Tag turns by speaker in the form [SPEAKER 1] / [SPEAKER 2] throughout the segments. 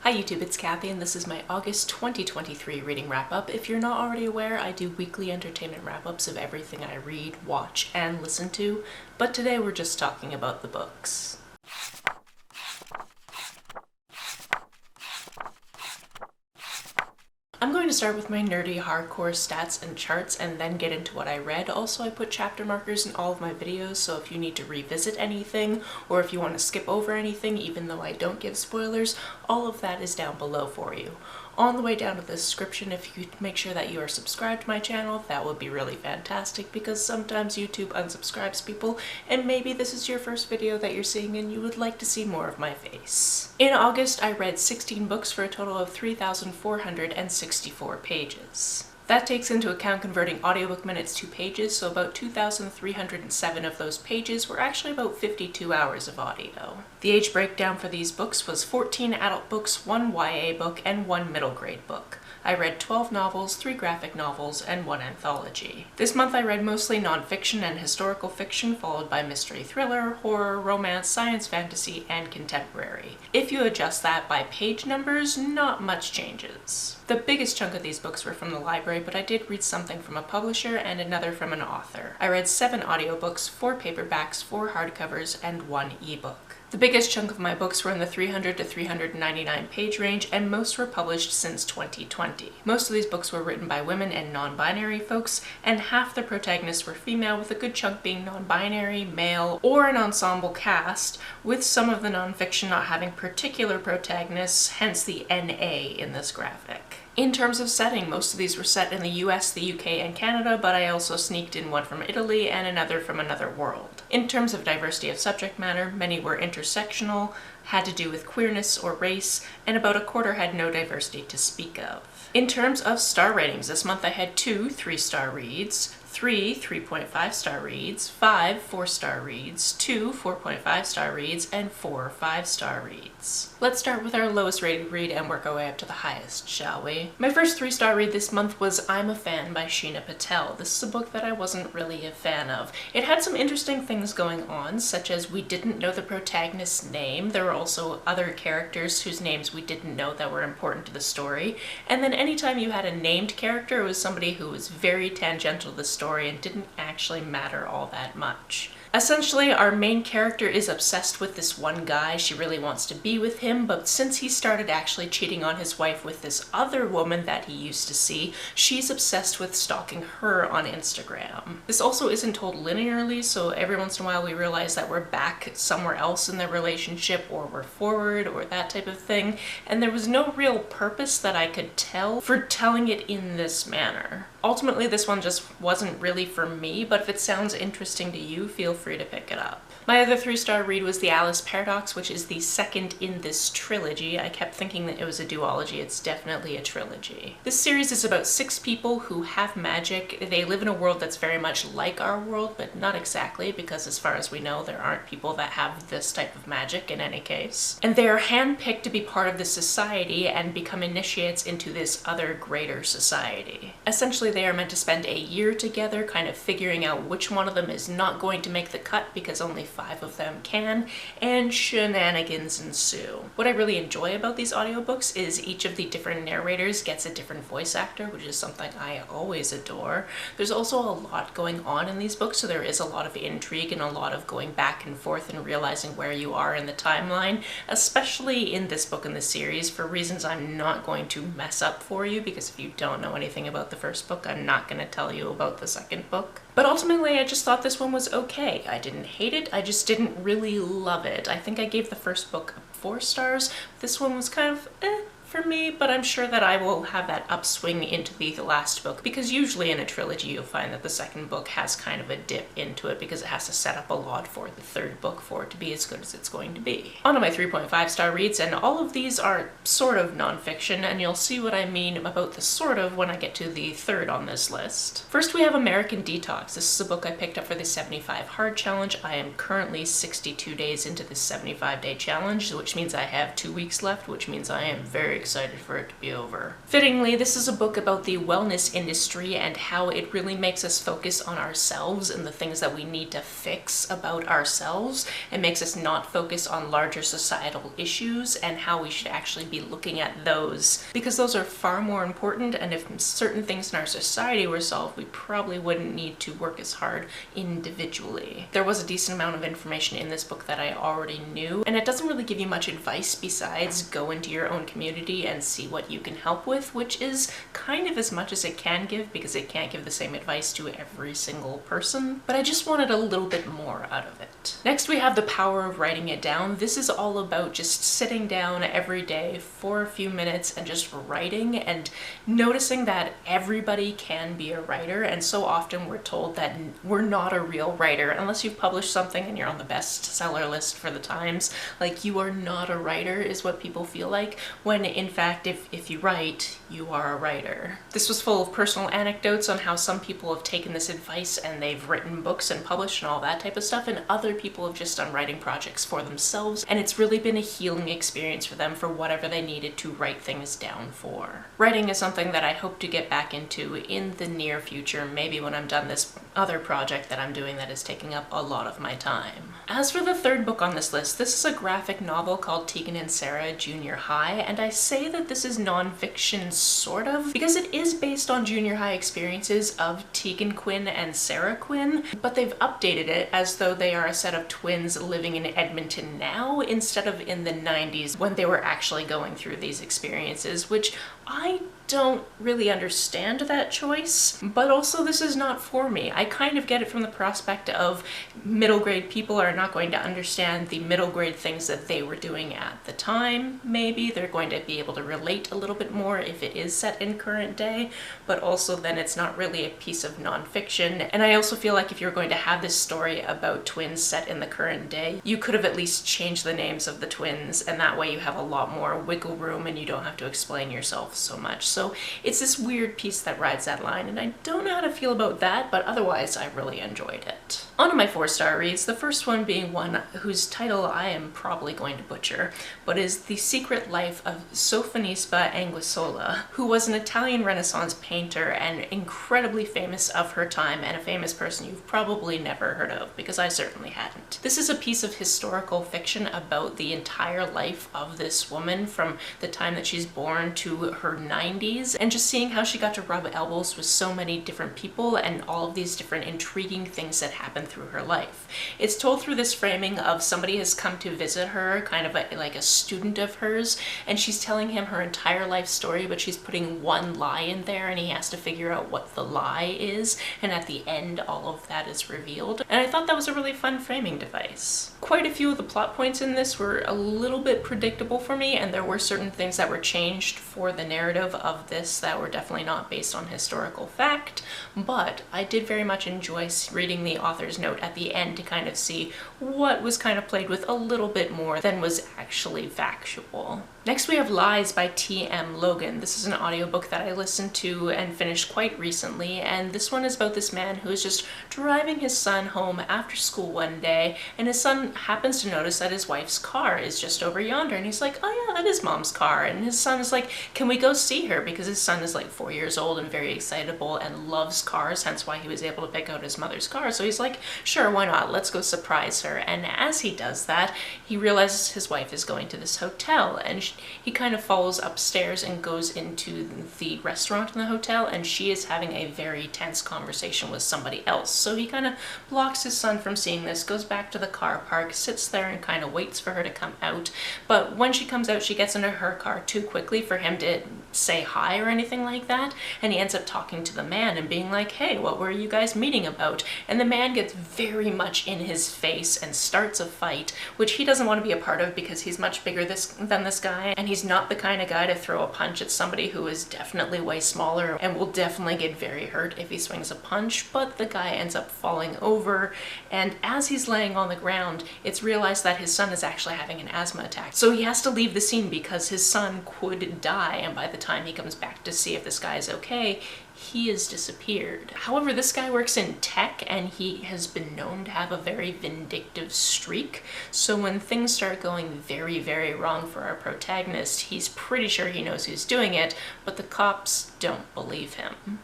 [SPEAKER 1] Hi YouTube, it's Kathy and this is my August 2023 reading wrap-up. If you're not already aware, I do weekly entertainment wrap-ups of everything I read, watch, and listen to, but today we're just talking about the books. I'm going to start with my nerdy hardcore stats and charts and then get into what I read. Also, I put chapter markers in all of my videos, so if you need to revisit anything or if you want to skip over anything, even though I don't give spoilers, all of that is down below for you. On the way down to the description, if you make sure that you are subscribed to my channel, that would be really fantastic because sometimes YouTube unsubscribes people and maybe this is your first video that you're seeing and you would like to see more of my face. In August, I read 16 books for a total of 3,464 pages. That takes into account converting audiobook minutes to pages, so about 2,307 of those pages were actually about 52 hours of audio. The age breakdown for these books was 14 adult books, 1 YA book, and 1 middle grade book. I read 12 novels, 3 graphic novels, and 1 anthology. This month I read mostly nonfiction and historical fiction, followed by mystery thriller, horror, romance, science fantasy, and contemporary. If you adjust that by page numbers, not much changes. The biggest chunk of these books were from the library, but I did read something from a publisher and another from an author. I read 7 audiobooks, 4 paperbacks, 4 hardcovers, and 1 ebook. The biggest chunk of my books were in the 300 to 399 page range, and most were published since 2020. Most of these books were written by women and non-binary folks, and half the protagonists were female, with a good chunk being non-binary, male, or an ensemble cast, with some of the nonfiction not having particular protagonists, hence the NA in this graphic. In terms of setting, most of these were set in the US, the UK, and Canada, but I also sneaked in one from Italy and another from another world. In terms of diversity of subject matter, many were intersectional, had to do with queerness or race, and about a quarter had no diversity to speak of. In terms of star ratings, this month I had 2 3-star reads, 3 3.5-star reads, 5 4-star reads, 2 4.5-star reads, and 4 5-star reads. Let's start with our lowest rated read and work our way up to the highest, shall we? My first 3-star read this month was I'm a Fan by Sheena Patel. This is a book that I wasn't really a fan of. It had some interesting things going on, such as we didn't know the protagonist's name. There were also other characters whose names we didn't know that were important to the story. And then anytime you had a named character, it was somebody who was very tangential to the story and didn't actually matter all that much. Essentially, our main character is obsessed with this one guy. She really wants to be with him, but since he started actually cheating on his wife with this other woman that he used to see, she's obsessed with stalking her on Instagram. This also isn't told linearly, so every once in a while we realize that we're back somewhere else in the relationship, or we're forward, or that type of thing, and there was no real purpose that I could tell for telling it in this manner. Ultimately, this one just wasn't really for me, but if it sounds interesting to you, feel free to pick it up. My other 3-star read was The Alice Paradox, which is the second in this trilogy. I kept thinking that it was a duology. It's definitely a trilogy. This series is about 6 people who have magic. They live in a world that's very much like our world, but not exactly, because as far as we know, there aren't people that have this type of magic in any case. And they are handpicked to be part of this society and become initiates into this other greater society. Essentially, they are meant to spend a year together, kind of figuring out which one of them is not going to make the cut because only 5 of them can, and shenanigans ensue. What I really enjoy about these audiobooks is each of the different narrators gets a different voice actor, which is something I always adore. There's also a lot going on in these books, so there is a lot of intrigue and a lot of going back and forth and realizing where you are in the timeline, especially in this book in the series, for reasons I'm not going to mess up for you, because if you don't know anything about the first book, I'm not going to tell you about the second book. But ultimately, I just thought this one was okay. I didn't hate it, I just didn't really love it. I think I gave the first book 4 stars. This one was kind of for me, but I'm sure that I will have that upswing into the last book, because usually in a trilogy you'll find that the second book has kind of a dip into it because it has to set up a lot for the third book for it to be as good as it's going to be. On to my 3.5-star reads, and all of these are sort of nonfiction, and you'll see what I mean about the sort of when I get to the third on this list. First, we have American Detox. This is a book I picked up for the 75 Hard Challenge. I am currently 62 days into this 75-day challenge, which means I have 2 weeks left, which means I am very excited for it to be over. Fittingly, this is a book about the wellness industry and how it really makes us focus on ourselves and the things that we need to fix about ourselves, and makes us not focus on larger societal issues and how we should actually be looking at those, because those are far more important, and if certain things in our society were solved, we probably wouldn't need to work as hard individually. There was a decent amount of information in this book that I already knew, and it doesn't really give you much advice besides go into your own community and see what you can help with, which is kind of as much as it can give, because it can't give the same advice to every single person, but I just wanted a little bit more out of it. Next, we have The Power of Writing It Down. This is all about just sitting down every day for a few minutes and just writing, and noticing that everybody can be a writer, and so often we're told that we're not a real writer unless you've published something and you're on the bestseller list for the Times. Like, you are not a writer is what people feel like, when in fact if you write, you are a writer. This was full of personal anecdotes on how some people have taken this advice and they've written books and published and all that type of stuff, and other people have just done writing projects for themselves, and it's really been a healing experience for them for whatever they needed to write things down for. Writing is something that I hope to get back into in the near future, maybe when I'm done this other project that I'm doing that is taking up a lot of my time. As for the third book on this list, this is a graphic novel called Tegan and Sara Junior High, and I say that this is nonfiction sort of, because it is based on junior high experiences of Tegan Quinn and Sara Quinn, but they've updated it as though they are a set of twins living in Edmonton now, instead of in the 90s when they were actually going through these experiences, which I don't really understand that choice, but also this is not for me. I kind of get it from the prospect of middle grade people are not going to understand the middle grade things that they were doing at the time. Maybe they're going to be able to relate a little bit more if it is set in current day, but also then it's not really a piece of nonfiction. And I also feel like if you're going to have this story about twins set in the current day, you could have at least changed the names of the twins, and that way you have a lot more wiggle room and you don't have to explain yourself so much. So it's this weird piece that rides that line, and I don't know how to feel about that, but otherwise I really enjoyed it. On to my 4-star reads, the first one being one whose title I am probably going to butcher, but is The Secret Life of Sophonisba Anguissola, who was an Italian Renaissance painter and incredibly famous of her time, and a famous person you've probably never heard of, because I certainly hadn't. This is a piece of historical fiction about the entire life of this woman from the time that she's born to her 90s, and just seeing how she got to rub elbows with so many different people and all of these different intriguing things that happened through her life. It's told through this framing of somebody has come to visit her, kind of like a student of hers, and she's telling him her entire life story, but she's putting one lie in there and he has to figure out what the lie is, and at the end all of that is revealed. And I thought that was a really fun framing device. Quite a few of the plot points in this were a little bit predictable for me, and there were certain things that were changed for the narrative of this that were definitely not based on historical fact, but I did very much enjoy reading the author's note at the end to kind of see what was kind of played with a little bit more than was actually factual. Next we have Lies by T.M. Logan. This is an audiobook that I listened to and finished quite recently, and this one is about this man who is just driving his son home after school one day, and his son happens to notice that his wife's car is just over yonder, and he's like, oh yeah, that is mom's car, and his son is like, can we go see her? Because his son is like 4 years old and very excitable and loves cars, hence why he was able to pick out his mother's car. So he's like, sure, why not? Let's go surprise her. And as he does that, he realizes his wife is going to this hotel, and he kind of follows upstairs and goes into the restaurant in the hotel, and she is having a very tense conversation with somebody else. So he kind of blocks his son from seeing this, goes back to the car park, sits there and kind of waits for her to come out. But when she comes out, she gets into her car too quickly for him to say hi or anything like that, and he ends up talking to the man and being like, hey, what were you guys meeting about? And the man gets very much in his face and starts a fight, which he doesn't want to be a part of because he's much bigger than this guy, and he's not the kind of guy to throw a punch at somebody who is definitely way smaller and will definitely get very hurt if he swings a punch. But the guy ends up falling over, and as he's laying on the ground, it's realized that his son is actually having an asthma attack. So he has to leave the scene because his son could die, and by the time he comes back to see if this guy is okay, he has disappeared. However, this guy works in tech and he has been known to have a very vindictive streak. So when things start going very, very wrong for our protagonist, he's pretty sure he knows who's doing it, but the cops don't believe him.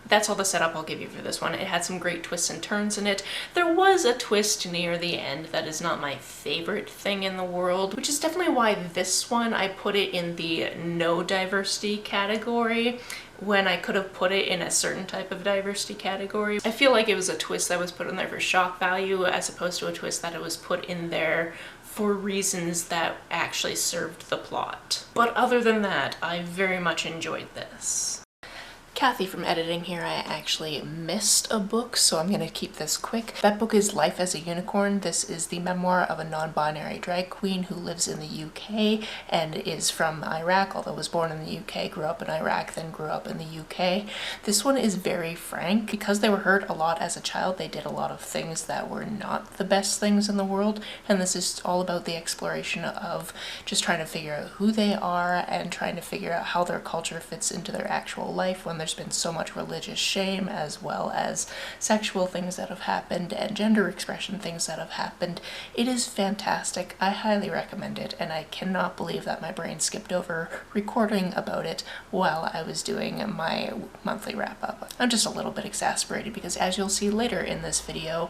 [SPEAKER 1] That's all the setup I'll give you for this one. It had some great twists and turns in it. There was a twist near the end that is not my favorite thing in the world, which is definitely why this one I put it in the no diversity category when I could have put it in a certain type of diversity category. I feel like it was a twist that was put in there for shock value as opposed to a twist that it was put in there for reasons that actually served the plot. But other than that, I very much enjoyed this. Kathy from editing here. I actually missed a book, so I'm going to keep this quick. That book is Life as a Unicorn. This is the memoir of a non-binary drag queen who lives in the UK and is from Iraq, although was born in the UK, grew up in Iraq, then grew up in the UK. This one is very frank. Because they were hurt a lot as a child, they did a lot of things that were not the best things in the world, and this is all about the exploration of just trying to figure out who they are and trying to figure out how their culture fits into their actual life when there's been so much religious shame, as well as sexual things that have happened and gender expression things that have happened. It is fantastic. I highly recommend it, and I cannot believe that my brain skipped over recording about it while I was doing my monthly wrap-up. I'm just a little bit exasperated because, as you'll see later in this video,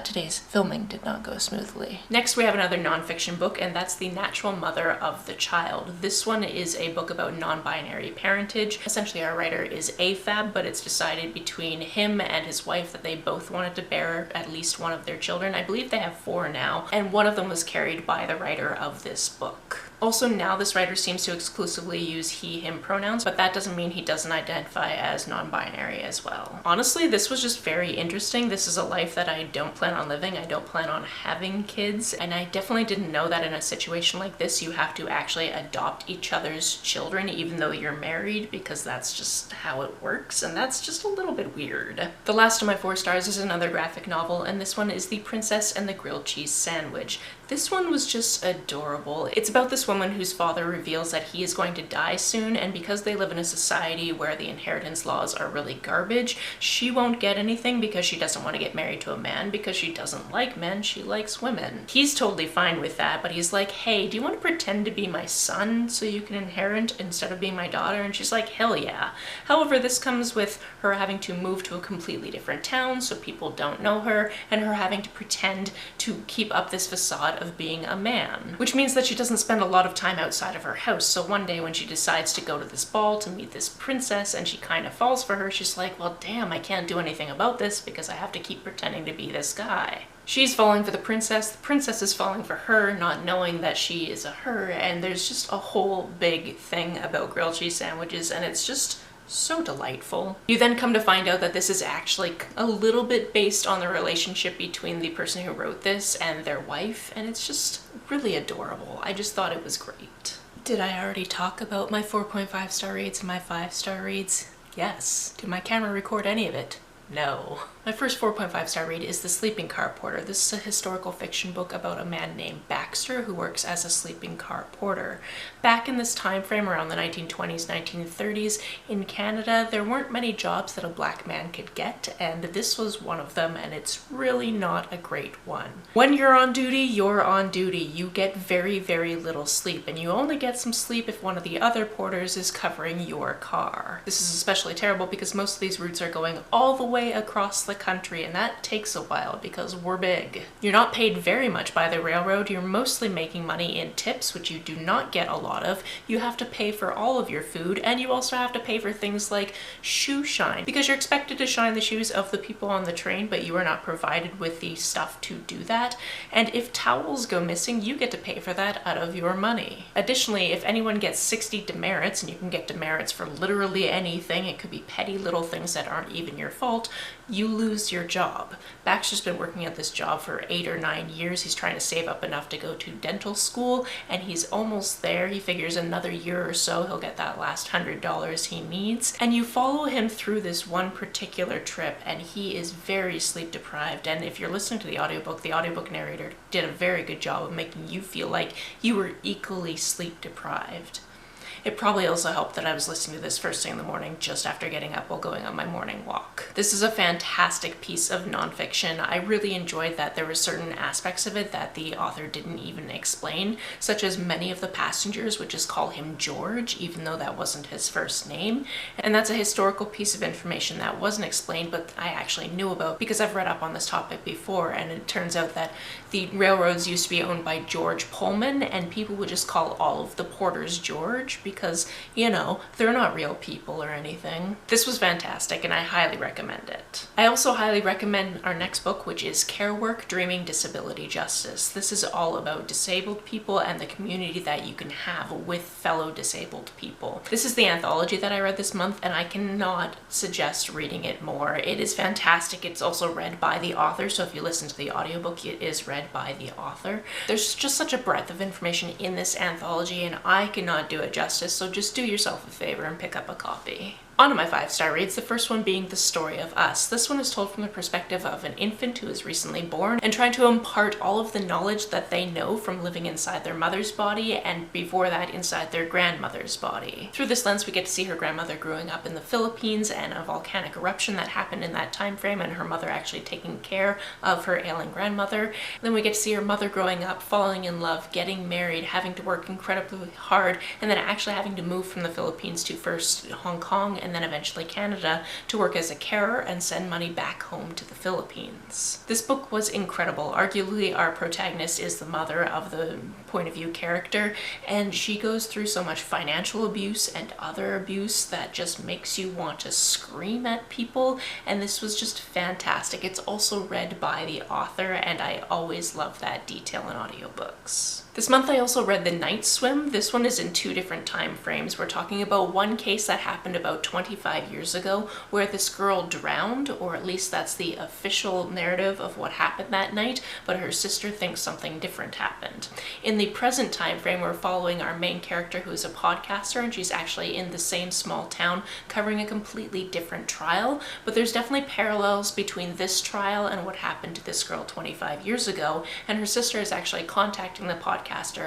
[SPEAKER 1] today's filming did not go smoothly. Next, we have another nonfiction book, and that's The Natural Mother of the Child. This one is a book about non-binary parentage. Essentially, our writer is AFAB, but it's decided between him and his wife that they both wanted to bear at least one of their children. I believe they have 4 now, and one of them was carried by the writer of this book. Also, now this writer seems to exclusively use he/him pronouns, but that doesn't mean he doesn't identify as non-binary as well. Honestly, this was just very interesting. This is a life that I don't plan on living. I don't plan on having kids, and I definitely didn't know that in a situation like this you have to actually adopt each other's children even though you're married, because that's just how it works, and that's just a little bit weird. The last of my 4 stars is another graphic novel, and this one is The Princess and the Grilled Cheese Sandwich. This one was just adorable. It's about this woman whose father reveals that he is going to die soon, and because they live in a society where the inheritance laws are really garbage, she won't get anything because she doesn't want to get married to a man because she doesn't like men, she likes women. He's totally fine with that, but he's like, hey, do you want to pretend to be my son so you can inherit instead of being my daughter? And she's like, hell yeah. However, this comes with her having to move to a completely different town so people don't know her, and her having to pretend to keep up this facade of being a man, which means that she doesn't spend a lot of time outside of her house. So one day when she decides to go to this ball to meet this princess and she kind of falls for her, she's like, well damn, I can't do anything about this because I have to keep pretending to be this guy. She's falling for the princess is falling for her, not knowing that she is a her, and there's just a whole big thing about grilled cheese sandwiches, and it's just so delightful. You then come to find out that this is actually a little bit based on the relationship between the person who wrote this and their wife, and it's just really adorable. I just thought it was great. Did I already talk about my 4.5 star reads and my 5-star reads? Yes. Did my camera record any of it? No. My first 4.5 star read is The Sleeping Car Porter. This is a historical fiction book about a man named Baxter who works as a sleeping car porter. Back in this time frame, around the 1920s, 1930s, in Canada, there weren't many jobs that a black man could get, and this was one of them, and it's really not a great one. When you're on duty, you're on duty. You get very, very little sleep, and you only get some sleep if one of the other porters is covering your car. This is especially terrible because most of these routes are going all the way across the country, and that takes a while because we're big. You're not paid very much by the railroad. You're mostly making money in tips, which you do not get a lot of. You have to pay for all of your food, and you also have to pay for things like shoe shine, because you're expected to shine the shoes of the people on the train, but you are not provided with the stuff to do that. And if towels go missing, you get to pay for that out of your money. Additionally, if anyone gets 60 demerits, and you can get demerits for literally anything, it could be petty little things that aren't even your fault, you lose your job. Baxter's been working at this job for 8 or 9 years. He's trying to save up enough to go to dental school, and he's almost there. He figures another year or so he'll get that last $100 he needs. And you follow him through this one particular trip, and he is very sleep deprived. And if you're listening to the audiobook narrator did a very good job of making you feel like you were equally sleep deprived. It probably also helped that I was listening to this first thing in the morning just after getting up while going on my morning walk. This is a fantastic piece of nonfiction. I really enjoyed that there were certain aspects of it that the author didn't even explain, such as many of the passengers would just call him George, even though that wasn't his first name. And that's a historical piece of information that wasn't explained, but I actually knew about because I've read up on this topic before, and it turns out that the railroads used to be owned by George Pullman, and people would just call all of the porters George because, you know, they're not real people or anything. This was fantastic and I highly recommend it. I also highly recommend our next book, which is Care Work: Dreaming Disability Justice. This is all about disabled people and the community that you can have with fellow disabled people. This is the anthology that I read this month and I cannot suggest reading it more. It is fantastic. It's also read by the author, so if you listen to the audiobook, it is read by the author. There's just such a breadth of information in this anthology and I cannot do it justice, so just do yourself a favor and pick up a copy. On to my 5-star reads, the first one being The Story of Us. This one is told from the perspective of an infant who is recently born and trying to impart all of the knowledge that they know from living inside their mother's body and before that inside their grandmother's body. Through this lens, we get to see her grandmother growing up in the Philippines and a volcanic eruption that happened in that time frame and her mother actually taking care of her ailing grandmother. Then we get to see her mother growing up, falling in love, getting married, having to work incredibly hard, and then actually having to move from the Philippines to first Hong Kong and then eventually Canada to work as a carer and send money back home to the Philippines. This book was incredible. Arguably, our protagonist is the mother of the point of view character, and she goes through so much financial abuse and other abuse that just makes you want to scream at people, and this was just fantastic. It's also read by the author, and I always love that detail in audiobooks. This month I also read The Night Swim. This one is in 2 different time frames. We're talking about one case that happened about 25 years ago where this girl drowned, or at least that's the official narrative of what happened that night, but her sister thinks something different happened. In the present time frame, we're following our main character who is a podcaster, and she's actually in the same small town covering a completely different trial, but there's definitely parallels between this trial and what happened to this girl 25 years ago, and her sister is actually contacting the podcaster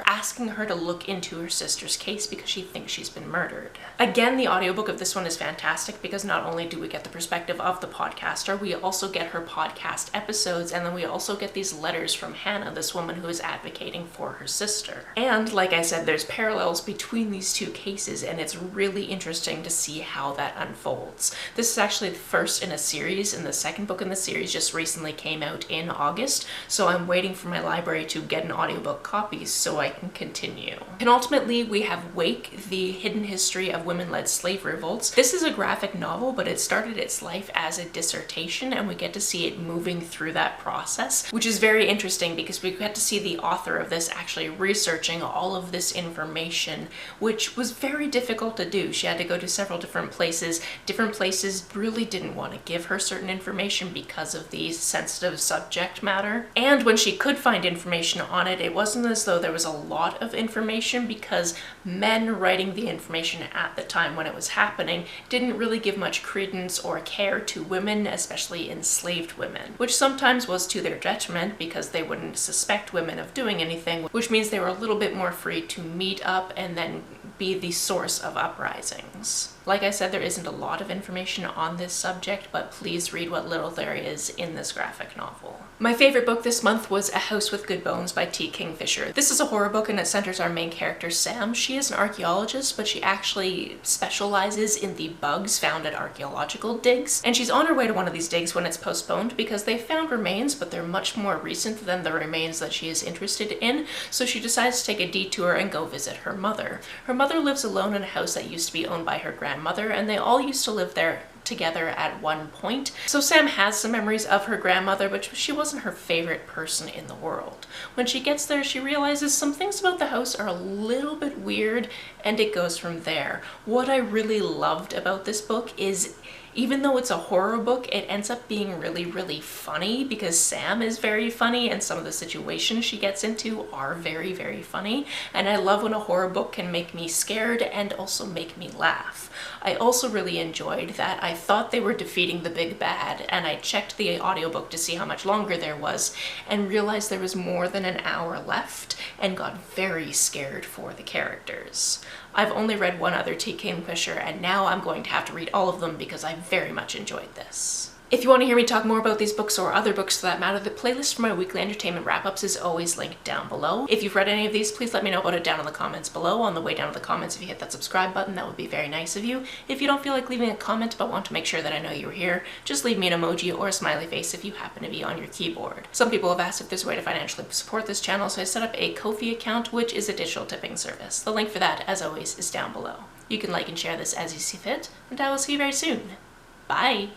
[SPEAKER 1] asking her to look into her sister's case because she thinks she's been murdered. Again, the audiobook of this one is fantastic because not only do we get the perspective of the podcaster, we also get her podcast episodes, and then we also get these letters from Hannah, this woman who is advocating for her sister. And like I said, there's parallels between these 2 cases, and it's really interesting to see how that unfolds. This is actually the first in a series, and the second book in the series just recently came out in August, so I'm waiting for my library to get an audiobook copy so I can continue. Penultimately, we have Wake: The Hidden History of Women-Led Slave Revolts. This is a graphic novel, but it started its life as a dissertation, and we get to see it moving through that process, which is very interesting because we get to see the author of this actually researching all of this information, which was very difficult to do. She had to go to several different places. Different places really didn't want to give her certain information because of the sensitive subject matter. And when she could find information on it, it wasn't as though there was a lot of information because men writing the information at the time when it was happening didn't really give much credence or care to women, especially enslaved women, which sometimes was to their detriment because they wouldn't suspect women of doing anything, which means they were a little bit more free to meet up and then be the source of uprisings. Like I said, there isn't a lot of information on this subject, but please read what little there is in this graphic novel. My favorite book this month was A House with Good Bones by T. Kingfisher. This is a horror book and it centers our main character, Sam. She is an archaeologist, but she actually specializes in the bugs found at archaeological digs. And she's on her way to one of these digs when it's postponed because they found remains, but they're much more recent than the remains that she is interested in. So she decides to take a detour and go visit her mother. Her mother lives alone in a house that used to be owned by her grandmother, and they all used to live there together at one point. So Sam has some memories of her grandmother, but she wasn't her favorite person in the world. When she gets there, she realizes some things about the house are a little bit weird, and it goes from there. What I really loved about this book is even though it's a horror book, it ends up being really, really funny because Sam is very funny and some of the situations she gets into are very, very funny. And I love when a horror book can make me scared and also make me laugh. I also really enjoyed that I thought they were defeating the big bad, and I checked the audiobook to see how much longer there was and realized there was more than an hour left and got very scared for the characters. I've only read one other T. Kingfisher, and now I'm going to have to read all of them because I very much enjoyed this. If you want to hear me talk more about these books or other books for that matter, the playlist for my weekly entertainment wrap-ups is always linked down below. If you've read any of these, please let me know about it down in the comments below. On the way down to the comments, if you hit that subscribe button, that would be very nice of you. If you don't feel like leaving a comment but want to make sure that I know you were here, just leave me an emoji or a smiley face if you happen to be on your keyboard. Some people have asked if there's a way to financially support this channel, so I set up a Ko-fi account, which is a digital tipping service. The link for that, as always, is down below. You can like and share this as you see fit, and I will see you very soon. Bye!